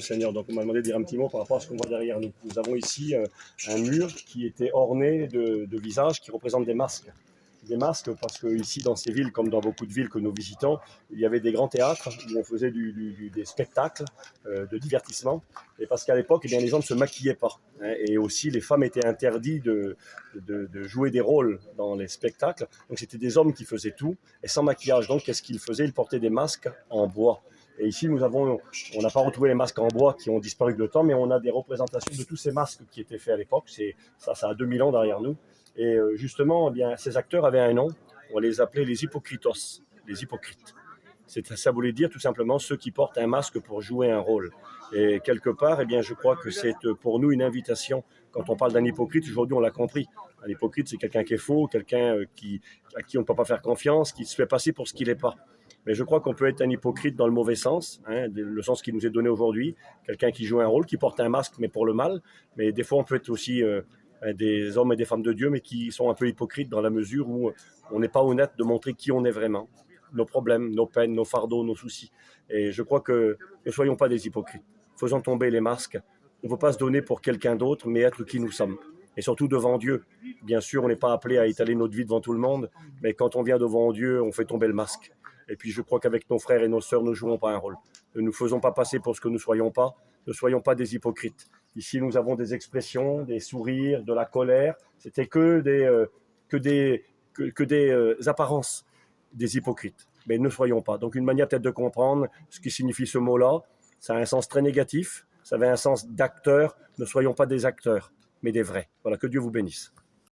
Seigneur, donc on m'a demandé de dire un petit mot par rapport à ce qu'on voit derrière nous. Nous avons ici un mur qui était orné de visages qui représentent des masques. Des masques parce que ici dans ces villes, comme dans beaucoup de villes que nous visitons, il y avait des grands théâtres où on faisait des spectacles de divertissement. Et parce qu'à l'époque, eh bien, les gens ne se maquillaient pas. Hein, et aussi, les femmes étaient interdites de jouer des rôles dans les spectacles. Donc c'était des hommes qui faisaient tout et sans maquillage. Donc qu'est-ce qu'ils faisaient? Ils portaient des masques en bois. Et ici, on n'a pas retrouvé les masques en bois qui ont disparu avec le temps, mais on a des représentations de tous ces masques qui étaient faits à l'époque. Ça a 2000 ans derrière nous. Et justement, eh bien, ces acteurs avaient un nom. On les appelait les hypocritos, les hypocrites. Ça voulait dire tout simplement ceux qui portent un masque pour jouer un rôle. Et quelque part, eh bien, je crois que c'est pour nous une invitation. Quand on parle d'un hypocrite, aujourd'hui on l'a compris. Un hypocrite, c'est quelqu'un qui est faux, quelqu'un à qui on ne peut pas faire confiance, qui se fait passer pour ce qu'il n'est pas. Mais je crois qu'on peut être un hypocrite dans le mauvais sens, hein, le sens qui nous est donné aujourd'hui. Quelqu'un qui joue un rôle, qui porte un masque, mais pour le mal. Mais des fois, on peut être aussi des hommes et des femmes de Dieu, mais qui sont un peu hypocrites dans la mesure où on n'est pas honnête de montrer qui on est vraiment, nos problèmes, nos peines, nos fardeaux, nos soucis. Et je crois que ne soyons pas des hypocrites. Faisons tomber les masques. On ne veut pas se donner pour quelqu'un d'autre, mais être qui nous sommes. Et surtout devant Dieu. Bien sûr, on n'est pas appelé à étaler notre vie devant tout le monde, mais quand on vient devant Dieu, on fait tomber le masque. Et puis je crois qu'avec nos frères et nos sœurs, nous ne jouons pas un rôle. Ne nous faisons pas passer pour ce que nous ne soyons pas. Ne soyons pas des hypocrites. Ici, nous avons des expressions, des sourires, de la colère. C'était que des apparences des hypocrites. Mais ne soyons pas. Donc une manière peut-être de comprendre ce qui signifie ce mot-là, ça a un sens très négatif, ça avait un sens d'acteur. Ne soyons pas des acteurs, mais des vrais. Voilà, que Dieu vous bénisse.